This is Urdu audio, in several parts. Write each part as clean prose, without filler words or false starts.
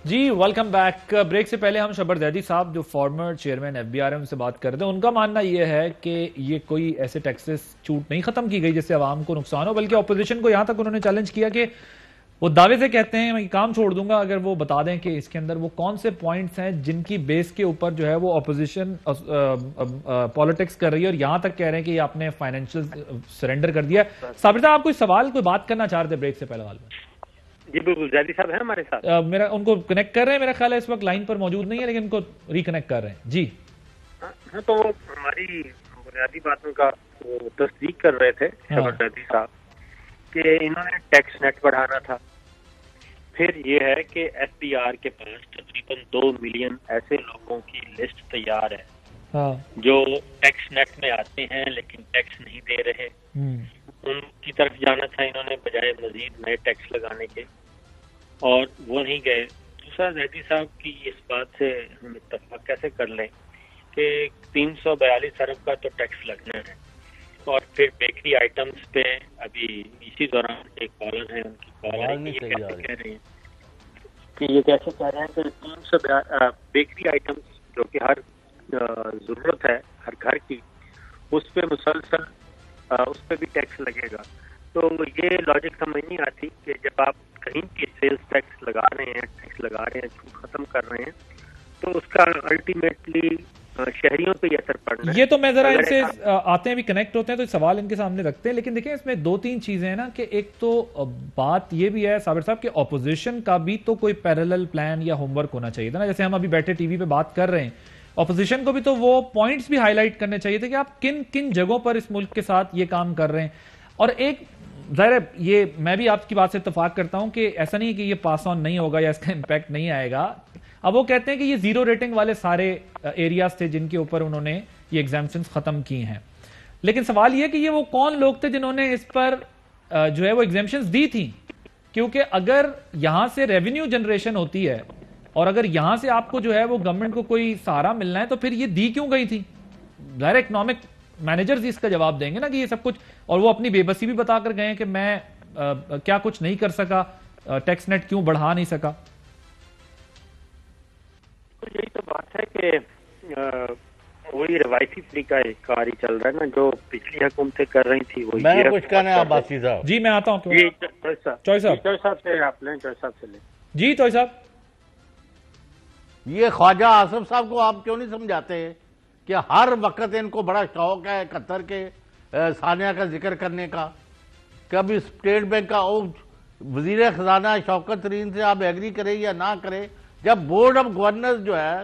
جی ویلکم بیک. بریک سے پہلے ہم شبر زیدی صاحب جو former chairman F B R ہیں ان سے بات کر رہے ہیں. ان کا ماننا یہ ہے کہ یہ کوئی ایسے ٹیکسز چھوٹ نہیں ختم کی گئی جس سے عوام کو نقصان ہو، بلکہ اپوزیشن کو یہاں تک انہوں نے چیلنج کیا کہ وہ دعوے سے کہتے ہیں میں کام چھوڑ دوں گا اگر وہ بتا دیں کہ اس کے اندر وہ کون سے پوائنٹس ہیں جن کی بیس کے اوپر جو ہے وہ اپوزیشن پالیٹکس کر رہی ہے، اور یہاں تک کہہ رہے ہیں کہ یہ آپ نے فائنینشیل سرنڈر کر دیا. صابر صاحب آپ کوئی سوال کوئی بات کرنا چاہ رہے تھے بریک سے پہلے والے میں؟ جی بالکل، زیدی صاحب ہیں ہمارے ساتھ. میرا ان کو کنیکٹ کر رہے ہیں، میرا خیال ہے اس وقت لائن پر موجود نہیں ہے لیکن ان کو ریکنیکٹ کر رہے ہیں. جی ہاں، تو ہماری بنیادی باتوں کا تصدیق کر رہے تھے شبر زیدی صاحب کہ انہوں نے ٹیکس نیٹ بڑھانا تھا. پھر یہ ہے کہ ایف بی آر کے پاس تقریباً 2 ملین ایسے لوگوں کی لسٹ تیار ہے جو ٹیکس نیٹ میں آتے ہیں لیکن ٹیکس نہیں دے رہے. ان کی طرف جانا تھا انہوں نے بجائے مزید نئے ٹیکس لگانے کے، اور وہ نہیں گئے. دوسرا، زیدی صاحب کی اس بات سے ہم اتفاق کیسے کر لیں کہ 342 ارب کا تو ٹیکس لگنا ہے، اور پھر بیکری آئٹمز پہ ابھی اسی دوران ایک کالر ہے ان کی کالر یہ کیسے کہہ رہے ہیں کہ یہ کیسے کہہ رہے ہیں کہ 300 بیکری آئٹمز جو کہ ہر ضرورت ہے ہر گھر کی، اس پہ مسلسل اس پہ بھی ٹیکس لگے گا. تو یہ لاجک سمجھ نہیں آتی کہ جب آپ کہیں کی سیلز ٹیکس لگا رہے ہیں چھوٹ ختم کر رہے ہیں تو اس کا الٹیمیٹلی شہریوں پہ یہ اثر پڑنا ہے. یہ تو میں ذرا ان سے آتے ہیں بھی کنیکٹ ہوتے ہیں تو سوال ان کے سامنے رکھتے ہیں، لیکن دیکھیں اس میں 2-3 چیزیں ہیں نا کہ ایک تو بات یہ بھی ہے صابر صاحب کہ اپوزیشن کا بھی تو کوئی پیرالل پلان یا ہوم ورک ہونا چاہیے تھا نا. جیسے ہم ابھی بیٹھے ٹی وی پہ بات کر رہے ہیں، اپوزیشن کو بھی تو وہ پوائنٹس بھی ہائی لائٹ کرنے چاہیے تھے کہ آپ کن کن جگہوں پر اس ملک کے ساتھ یہ کام کر رہے ہیں. اور ایک ظاہر ہے یہ میں بھی آپ کی بات سے اتفاق کرتا ہوں کہ ایسا نہیں ہے کہ یہ پاس آن نہیں ہوگا یا اس کا امپیکٹ نہیں آئے گا. اب وہ کہتے ہیں کہ یہ زیرو ریٹنگ والے سارے ایریاز تھے جن کے اوپر انہوں نے یہ ایگزامپشنز ختم کی ہیں، لیکن سوال یہ کہ یہ وہ کون لوگ تھے جنہوں نے اس پر جو ہے وہ ایگزامپشنز دی تھی؟ کیونکہ اگر یہاں سے ریونیو جنریشن ہوتی ہے اور اگر یہاں سے آپ کو جو ہے وہ گورنمنٹ کو کوئی سہارا ملنا ہے تو پھر یہ دی کیوں گئی تھی؟ ظاہر اکنامک مینیجرز اس کا جواب دیں گے نا کہ یہ سب کچھ، اور وہ اپنی بے بسی بھی بتا کر گئے کہ میں کیا کچھ نہیں کر سکا، ٹیکس نیٹ کیوں بڑھا نہیں سکا. یہی تو بات ہے کہ وہی روایتی طریقہ کار ہی چل رہا ہے نا جو پچھلی حکومتیں کر رہی تھی. وہ میں کچھ کہنا ہے عباسی صاحب. جی میں آتا ہوں. چوئی صاحب سے آپ لیں. چوئی صاحب سے لیں. جی چوئی صاحب. یہ خواجہ آصف صاحب کو آپ کیوں نہیں سمجھاتے کہ ہر وقت ان کو بڑا شوق ہے قطر کے ثانیہ کا ذکر کرنے کا. کبھی اسٹیٹ بینک کا وزیر خزانہ شوکت ترین سے آپ ایگری کریں یا نہ کریں، جب بورڈ آف گورنرز جو ہے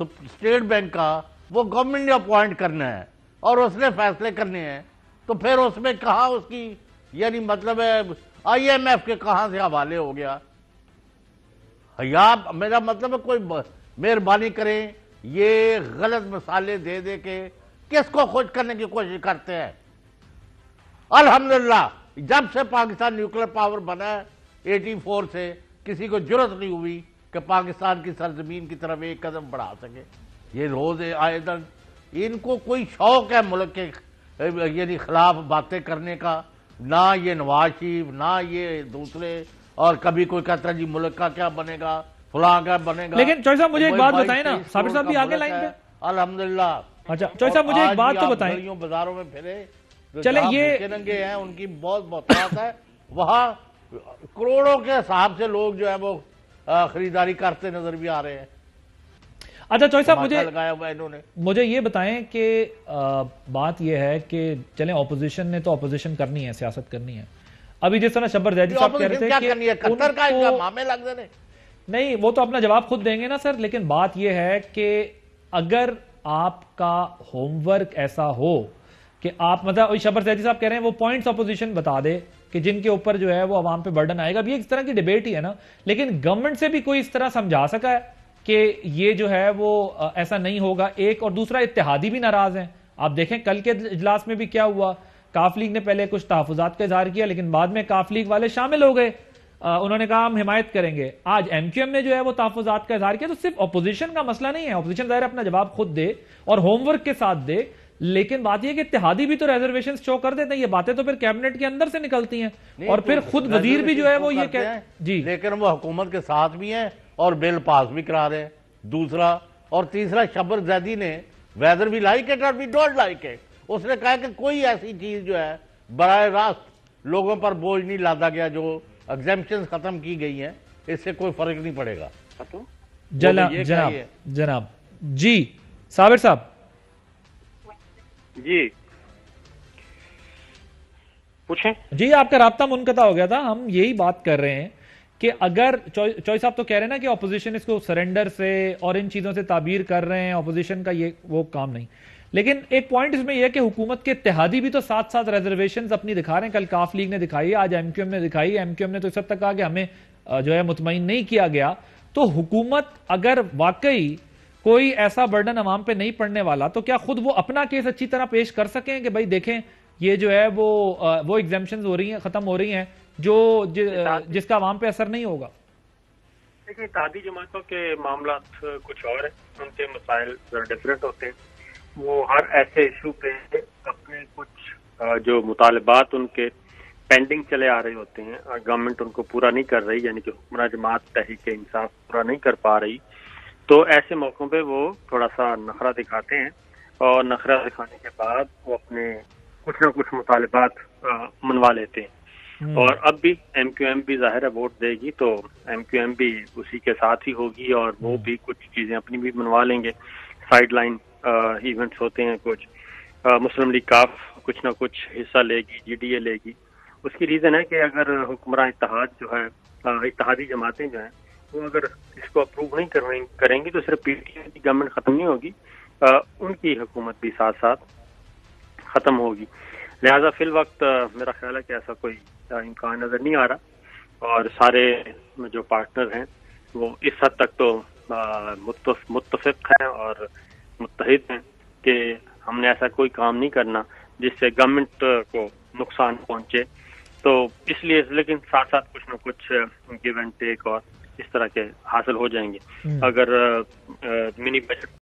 اسٹیٹ بینک کا وہ گورنمنٹ نے اپوائنٹ کرنا ہے اور اس نے فیصلے کرنے ہیں، تو پھر اس میں کہاں اس کی یعنی مطلب ہے آئی ایم ایف کے کہاں سے حوالے ہو گیا؟ یا میرا مطلب ہے کوئی مہربانی کریں، یہ غلط مثالیں دے دے کے کس کو خوش کرنے کی کوشش کرتے ہیں؟ الحمدللہ جب سے پاکستان نیوکلیر پاور بنا ہے 84 سے کسی کو جرت نہیں ہوئی کہ پاکستان کی سرزمین کی طرف ایک قدم بڑھا سکے. یہ روز آئے دن ان کو کوئی شوق ہے ملک کے یعنی خلاف باتیں کرنے کا، نہ یہ نواز شریف نہ یہ دوسرے، اور کبھی کوئی کہتا ہے جی ملک کا کیا بنے گا، فلاں کیا بنے گا. لیکن چوئی صاحب مجھے ایک بات بتائیں نا، صابر صاحب بھی آگے لائن پہ. الحمدللہ. اچھا چوئی صاحب مجھے ایک بات تو بتائیں. گلیوں بازاروں میں پھرے چلے یہ ننگے ہیں، ان کی بہت بہت ہے، وہاں کروڑوں کے حساب سے لوگ جو ہے وہ خریداری کرتے نظر بھی آ رہے ہیں. اچھا چوئی صاحب مجھے یہ بتائیں کہ بات یہ ہے کہ چلیں اپوزیشن نے تو اپوزیشن کرنی ہے، سیاست کرنی ہے. ابھی جس طرح شبر زیدی صاحب کہہ رہے تھے کہ قطر کا مامے لگ دے نہیں، وہ تو اپنا جواب خود دیں گے نا سر، لیکن بات یہ ہے کہ اگر آپ کا ہوم ورک ایسا ہو کہ آپ مطلب شبر زیدی صاحب کہہ رہے ہیں وہ پوائنٹس اپوزیشن بتا دے کہ جن کے اوپر جو ہے وہ عوام پہ برڈن آئے گا. اب یہ اس طرح کی ڈیبیٹ ہی ہے نا، لیکن گورنمنٹ سے بھی کوئی اس طرح سمجھا سکا ہے کہ یہ جو ہے وہ ایسا نہیں ہوگا؟ ایک اور دوسرا اتحادی بھی ناراض ہیں. آپ دیکھیں کل کے اجلاس میں بھی کیا ہوا، کاف لیگ نے پہلے کچھ تحفظات کا اظہار کیا لیکن بعد میں کاف لیگ والے شامل ہو گئے، انہوں نے کہا ہم حمایت کریں گے. آج ایم کیو ایم نے جو ہے وہ تحفظات کا اظہار کیا. تو صرف اپوزیشن کا مسئلہ نہیں ہے، اپوزیشن ظاہر اپنا جواب خود دے اور ہوم ورک کے ساتھ دے، لیکن بات یہ کہ اتحادی بھی تو ریزرویشن شو کر دیتے ہیں. یہ باتیں تو پھر کیبنٹ کے اندر سے نکلتی ہیں اور پھر خود وزیر بھی جو ہے وہ یہ جی لیکن وہ حکومت کے ساتھ بھی ہیں اور بل پاس بھی کرا رہے ہیں. دوسرا اور تیسرا, شبر زیدی نے ویدر وی لائک اٹ اور وی ڈونٹ لائک اٹ, اس نے کہا کہ کوئی ایسی چیز جو ہے براہ راست لوگوں پر بوجھ نہیں لادا گیا, جو ایگزیمپشنز ختم کی گئی ہیں اس سے کوئی فرق نہیں پڑے گا. جناب جی صابر صاحب. جی پوچھیں. جی آپ کا رابطہ منقطع ہو گیا تھا. ہم یہی بات کر رہے ہیں کہ اگر چوئی صاحب تو کہہ رہے ہیں نا کہ اپوزیشن اس کو سرنڈر سے اور ان چیزوں سے تعبیر کر رہے ہیں, اپوزیشن کا یہ وہ کام نہیں, لیکن ایک پوائنٹ اس میں یہ ہے کہ حکومت کے اتحادی بھی تو ساتھ ساتھ ریزرویشنز اپنی دکھا رہے ہیں. کل کاف لیگ نے دکھائی ہے, آج ایم کیو ایم نے دکھائی ہے. ایم کیو ایم نے تو اس حد تک کہا کہ ہمیں جو ہے مطمئن نہیں کیا گیا. تو حکومت اگر واقعی کوئی ایسا برڈن عوام پہ نہیں پڑنے والا تو کیا خود وہ اپنا کیس اچھی طرح پیش کر سکیں کہ بھائی دیکھیں یہ جو ہے وہ ایگزیمپشنز ہو رہی ہیں, ختم ہو رہی ہیں, جس کا عوام پہ اثر نہیں ہوگا. دیکھیں اتحادی جماعتوں کے معاملات کچھ اور ہیں, ان کے مسائل ذرا ڈفرینٹ ہوتے ہیں. وہ ہر ایسے ایشو پہ اپنے کچھ جو مطالبات ان کے پینڈنگ چلے آ رہے ہوتے ہیں, گورنمنٹ ان کو پورا نہیں کر رہی, یعنی کہ حکمراں جماعت تحریک انصاف پورا نہیں کر پا رہی, تو ایسے موقعوں پہ وہ تھوڑا سا نخرہ دکھاتے ہیں, اور نخرہ دکھانے کے بعد وہ اپنے کچھ نہ کچھ مطالبات منوا لیتے ہیں. اور اب بھی ایم کیو ایم بھی ظاہر ہے ووٹ دے گی, تو ایم کیو ایم بھی اسی کے ساتھ ہی ہوگی, اور وہ بھی کچھ چیزیں اپنی بھی منوا لیں گے. سائڈ لائن ایونٹس ہوتے ہیں کچھ, مسلم لیگ کاف کچھ نہ کچھ حصہ لے گی, جی ڈی اے لے گی. اس کی ریزن ہے کہ اگر حکمراں اتحاد جو ہے, اتحادی جماعتیں جو ہیں, وہ اگر اس کو اپروو نہیں کریں گی تو صرف پی ٹی آئی کی گورنمنٹ ختم نہیں ہوگی, ان کی حکومت بھی ساتھ ساتھ ختم ہوگی. لہذا فی الوقت میرا خیال ہے کہ ایسا کوئی امکان نظر نہیں آ رہا, اور سارے جو پارٹنر ہیں وہ اس حد تک تو متفق ہیں اور متحد ہیں کہ ہم نے ایسا کوئی کام نہیں کرنا جس سے گورنمنٹ کو نقصان پہنچے. تو اس لیے, لیکن ساتھ ساتھ کچھ نہ کچھ گیو اینڈ ٹیک اور اس طرح کے حاصل ہو جائیں گے. اگر منی بجٹ